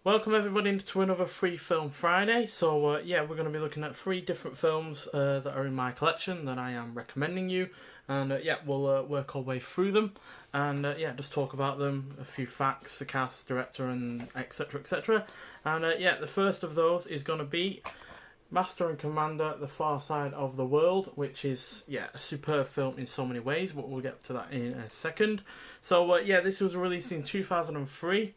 Welcome everybody to another Free Film Friday. So yeah, we're going to be looking at 3 different films that are in my collection that I am recommending you. And yeah, we'll work our way through them. And yeah, just talk about them, a few facts, the cast, director, and etc, etc. And yeah, the first of those is going to be Master and Commander: The Far Side of the World, which is, yeah, a superb film in so many ways, but we'll get to that in a second. So yeah, this was released in 2003.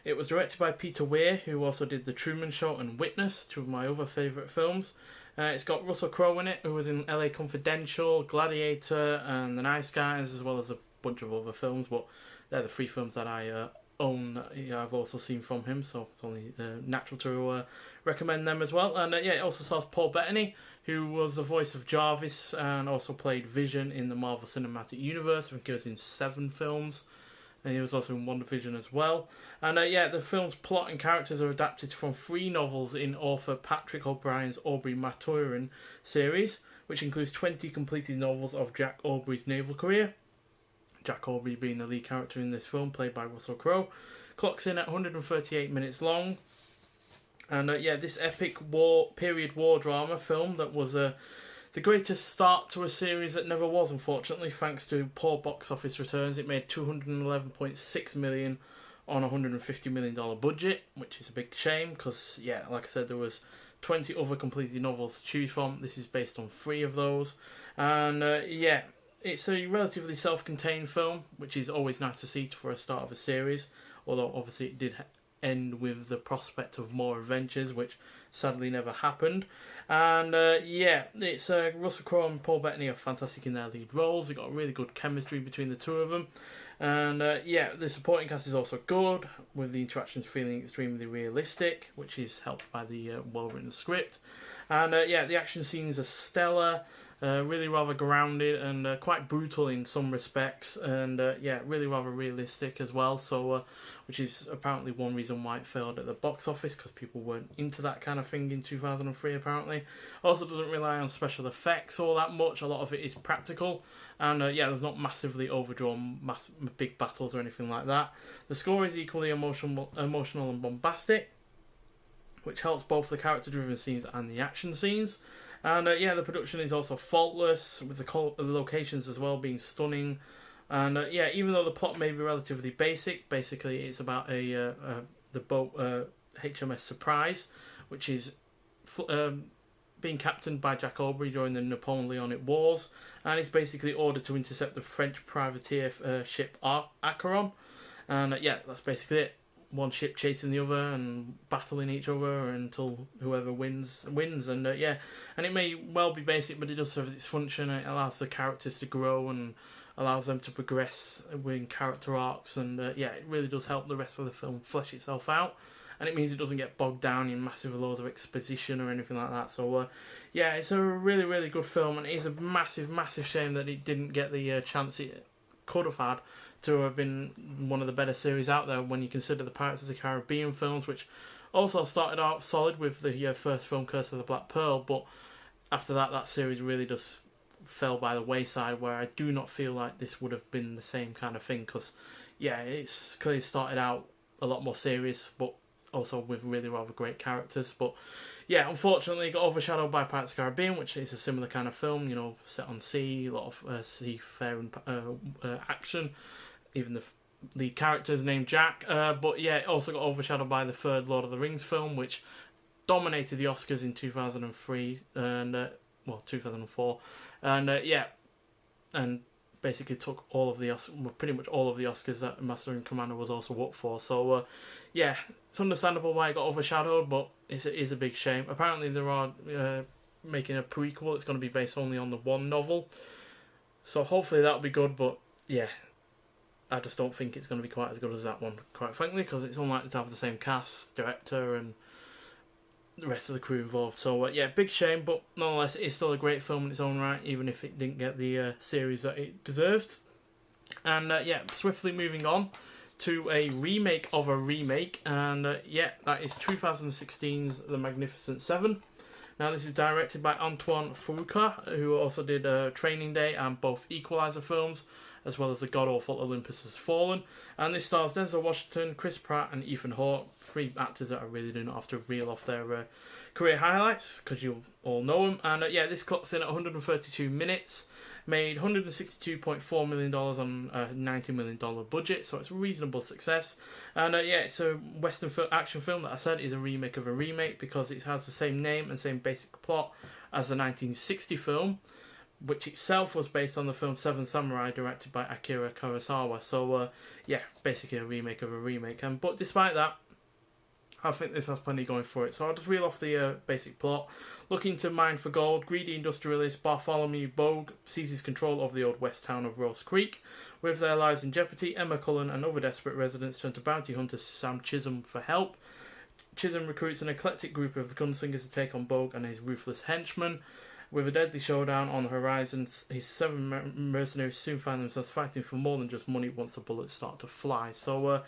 It was directed by Peter Weir, who also did The Truman Show and Witness, 2 of my other favourite films. It's got Russell Crowe in it, who was in LA Confidential, Gladiator, and The Nice Guys, as well as a bunch of other films. But they're the 3 films that I own. I've also seen from him, so it's only natural to recommend them as well. And yeah, it also stars Paul Bettany, who was the voice of Jarvis and also played Vision in the Marvel Cinematic Universe. I think he was in 7 films. And he was also in WandaVision as well. And yeah, the film's plot and characters are adapted from 3 novels in author Patrick O'Brien's Aubrey Maturin series, which includes 20 completed novels of Jack Aubrey's naval career. Jack Aubrey being the lead character in this film, played by Russell Crowe. Clocks in at 138 minutes long. And yeah, this epic period war drama film that was the greatest start to a series that never was, unfortunately, thanks to poor box office returns. It made $211.6 million on a $150 million budget, which is a big shame because, yeah, like I said, there was 20 other completed novels to choose from. This is based on 3 of those. And, yeah, it's a relatively self-contained film, which is always nice to see for a start of a series, although obviously it did end with the prospect of more adventures, which sadly never happened. And yeah, it's Russell Crowe and Paul Bettany are fantastic in their lead roles. They've got really good chemistry between the 2 of them. And yeah, the supporting cast is also good, with the interactions feeling extremely realistic, which is helped by the well-written script. And yeah, the action scenes are stellar, really rather grounded and quite brutal in some respects, and yeah, really rather realistic as well. So, which is apparently one reason why it failed at the box office, because people weren't into that kind of thing in 2003 apparently. Also doesn't rely on special effects all that much. A lot of it is practical, and yeah, there's not massively overdrawn big battles or anything like that. The score is equally emotional and bombastic, which helps both the character-driven scenes and the action scenes. And yeah, the production is also faultless, with the locations as well being stunning. And yeah, even though the plot may be relatively basic, basically it's about the boat HMS Surprise, which is being captained by Jack Aubrey during the Napoleonic Wars, and is basically ordered to intercept the French privateer ship Acheron. And yeah, that's basically it. One ship chasing the other and battling each other until whoever wins. And yeah, and it may well be basic, but it does serve its function. It allows the characters to grow and allows them to progress with character arcs, and yeah, it really does help the rest of the film flesh itself out. And it means it doesn't get bogged down in massive loads of exposition or anything like that. So yeah, it's a really, really good film, and it is a massive, massive shame that it didn't get the chance it could have had to have been one of the better series out there when you consider the Pirates of the Caribbean films, which also started out solid with the first film, Curse of the Black Pearl, but after that, that series really just fell by the wayside, where I do not feel like this would have been the same kind of thing, because yeah, it's clearly started out a lot more serious, but also with really rather great characters. But yeah, unfortunately it got overshadowed by Pirates of the Caribbean, which is a similar kind of film, you know, set on sea, a lot of seafaring action. Even the lead character is named Jack. But yeah, it also got overshadowed by the 3rd Lord of the Rings film, which dominated the Oscars in 2003 and 2004, and yeah, and basically took all of the pretty much all of the Oscars that Master and Commander was also up for. So yeah, it's understandable why it got overshadowed, but it is a big shame. Apparently they are making a prequel. It's going to be based only on the 1 novel, so hopefully that'll be good. But yeah, I just don't think it's going to be quite as good as that one, quite frankly, because it's unlikely to have the same cast, director, and the rest of the crew involved. So yeah, big shame, but nonetheless, it is still a great film in its own right, even if it didn't get the series that it deserved. And yeah, swiftly moving on to a remake of a remake, and yeah, that is 2016's The Magnificent Seven. Now, this is directed by Antoine Fuqua, who also did Training Day and both Equalizer films, as well as the god-awful Olympus Has Fallen. And this stars Denzel Washington, Chris Pratt and Ethan Hawke, three actors that I really do not have to reel off their career highlights, because you all know them. And yeah, this clocks in at 132 minutes, made $162.4 million on a $90 million budget, so it's a reasonable success. And yeah, it's a Western action film that I said is a remake of a remake, because it has the same name and same basic plot as the 1960 film, which itself was based on the film Seven Samurai, directed by Akira Kurosawa. So yeah, basically a remake of a remake. But despite that, I think this has plenty going for it. So I'll just reel off the basic plot. Looking to mine for gold, greedy industrialist Bartholomew Bogue seizes control of the old west town of Rose Creek. With their lives in jeopardy, Emma Cullen and other desperate residents turn to bounty hunter Sam Chisholm for help. Chisholm recruits an eclectic group of gunslingers to take on Bogue and his ruthless henchmen. With a deadly showdown on the horizon, his 7 mercenaries soon find themselves fighting for more than just money once the bullets start to fly. So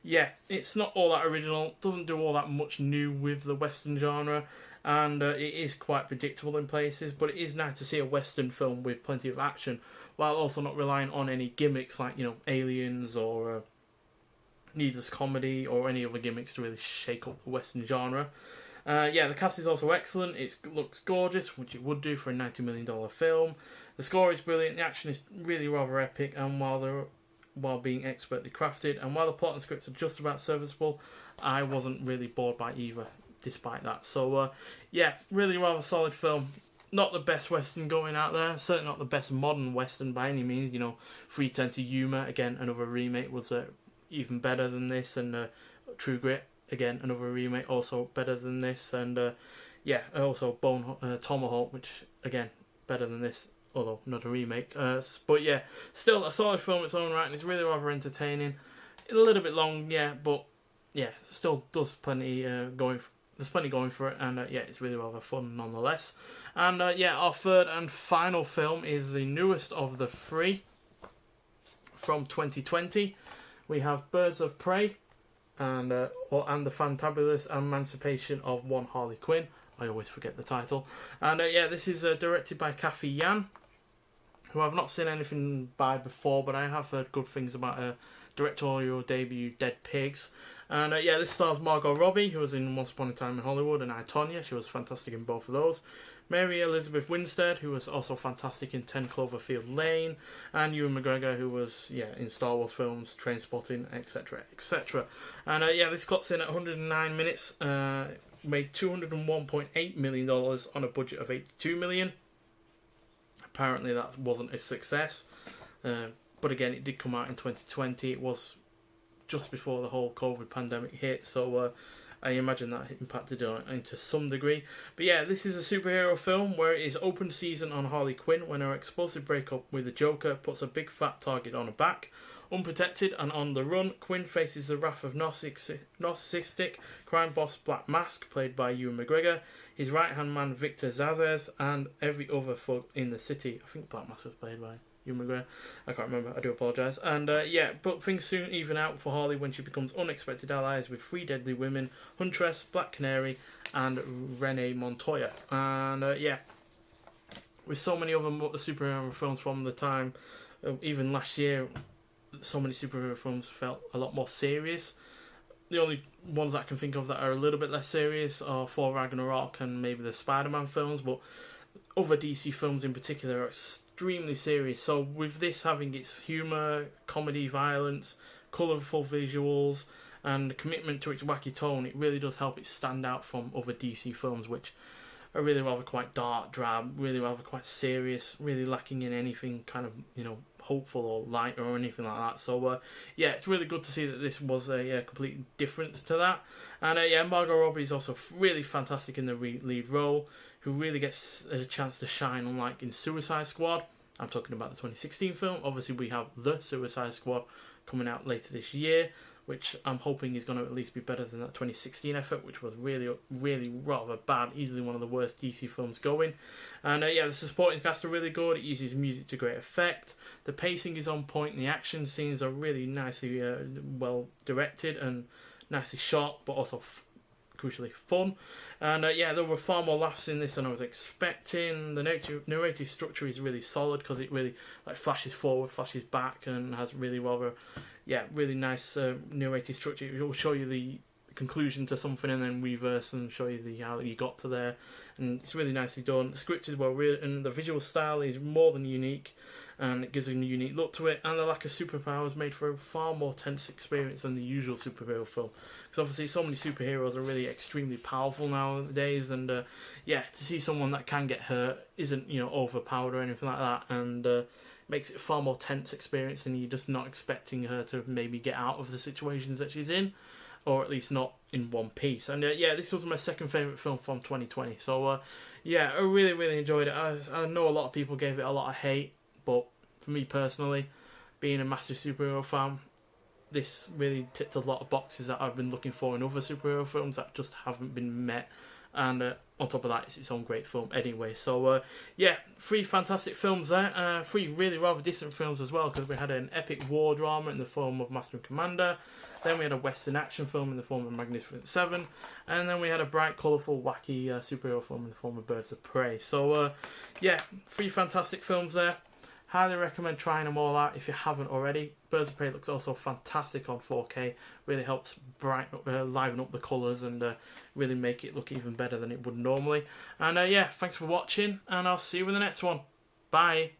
yeah, it's not all that original, doesn't do all that much new with the Western genre, and it is quite predictable in places, but it is nice to see a Western film with plenty of action, while also not relying on any gimmicks like, you know, aliens or needless comedy or any other gimmicks to really shake up the Western genre. Yeah, the cast is also excellent. It looks gorgeous, which it would do for a $90 million film. The score is brilliant, the action is really rather epic, and while being expertly crafted, and while the plot and script are just about serviceable, I wasn't really bored by either, despite that. So yeah, really rather solid film. Not the best Western going out there, certainly not the best modern Western by any means. You know, 310 to Yuma, again, another remake, was even better than this, and True Grit, again, another remake, also better than this, and yeah, also Tomahawk, which, again, better than this, although not a remake. But yeah, still a solid film in its own right, and it's really rather entertaining. A little bit long, yeah, but yeah, still does plenty there's plenty going for it, and yeah, it's really rather fun nonetheless. And yeah, our third and final film is the newest of the three from 2020. We have Birds of Prey and the Fantabulous Emancipation of One Harley Quinn. I always forget the title. And yeah, this is directed by Kathy Yan, who I've not seen anything by before, but I have heard good things about her directorial debut, Dead Pigs. And yeah, this stars Margot Robbie, who was in Once Upon a Time in Hollywood, and I, Tonya. She was fantastic in both of those. Mary Elizabeth Winstead, who was also fantastic in 10 Cloverfield Lane, and Ewan McGregor, who was in Star Wars films, Trainspotting, etc, etc. And yeah, this clocks in at 109 minutes, made $201.8 million on a budget of $82 million. Apparently that wasn't a success, but again, it did come out in 2020. It was just before the whole COVID pandemic hit, so I imagine that impacted it to some degree. But yeah, this is a superhero film where it is open season on Harley Quinn when her explosive breakup with the Joker puts a big fat target on her back. Unprotected and on the run, Quinn faces the wrath of narcissistic crime boss Black Mask, played by Ewan McGregor, his right-hand man Victor Zazez, and every other thug in the city. I think Black Mask was played by Ewan McGregor. I can't remember, I do apologise. And yeah, but things soon even out for Harley when she becomes unexpected allies with 3 deadly women, Huntress, Black Canary, and Renee Montoya. And yeah, with so many other superhero films from the time, even last year, so many superhero films felt a lot more serious. The only ones I can think of that are a little bit less serious are Thor Ragnarok and maybe the Spider-Man films, but other DC films in particular are extremely serious. So with this having its humour, comedy, violence, colourful visuals, and commitment to its wacky tone, it really does help it stand out from other DC films, which are really rather quite dark, drab, really rather quite serious, really lacking in anything kind of, you know, hopeful or light or anything like that. So yeah, it's really good to see that this was a complete difference to that. And yeah, Margot Robbie is also really fantastic in the lead role, who really gets a chance to shine, unlike in Suicide Squad. I'm talking about the 2016 film. Obviously we have The Suicide Squad coming out later this year, which I'm hoping is going to at least be better than that 2016 effort, which was really, really rather bad, easily one of the worst DC films going. And yeah, the supporting cast are really good. It uses music to great effect. The pacing is on point. The action scenes are really nicely well directed and nicely shot, but also crucially fun. And yeah, there were far more laughs in this than I was expecting. The narrative structure is really solid because it really like flashes forward, flashes back, and has really really nice narrative structure. It will show you the conclusion to something and then reverse and show you how you got to there, and it's really nicely done. The script is well written and the visual style is more than unique, and it gives a unique look to it, and the lack of superpowers made for a far more tense experience than the usual superhero film, because obviously so many superheroes are really extremely powerful nowadays, and yeah, to see someone that can get hurt isn't overpowered or anything like that, and makes it a far more tense experience, and you're just not expecting her to maybe get out of the situations that she's in, or at least not in one piece. And yeah, this was my second favourite film from 2020. So yeah, I really enjoyed it. I know a lot of people gave it a lot of hate, but for me personally, being a massive superhero fan, this really ticked a lot of boxes that I've been looking for in other superhero films that just haven't been met. And on top of that, it's its own great film anyway. So yeah, 3 fantastic films there. 3 really rather decent films as well, because we had an epic war drama in the form of Master and Commander. Then we had a western action film in the form of Magnificent Seven, and then we had a bright, colourful, wacky superhero film in the form of Birds of Prey. So yeah, 3 fantastic films there. Highly recommend trying them all out if you haven't already. Birds of Prey looks also fantastic on 4K. Really helps liven up the colours and really make it look even better than it would normally. And yeah, thanks for watching, and I'll see you in the next one. Bye.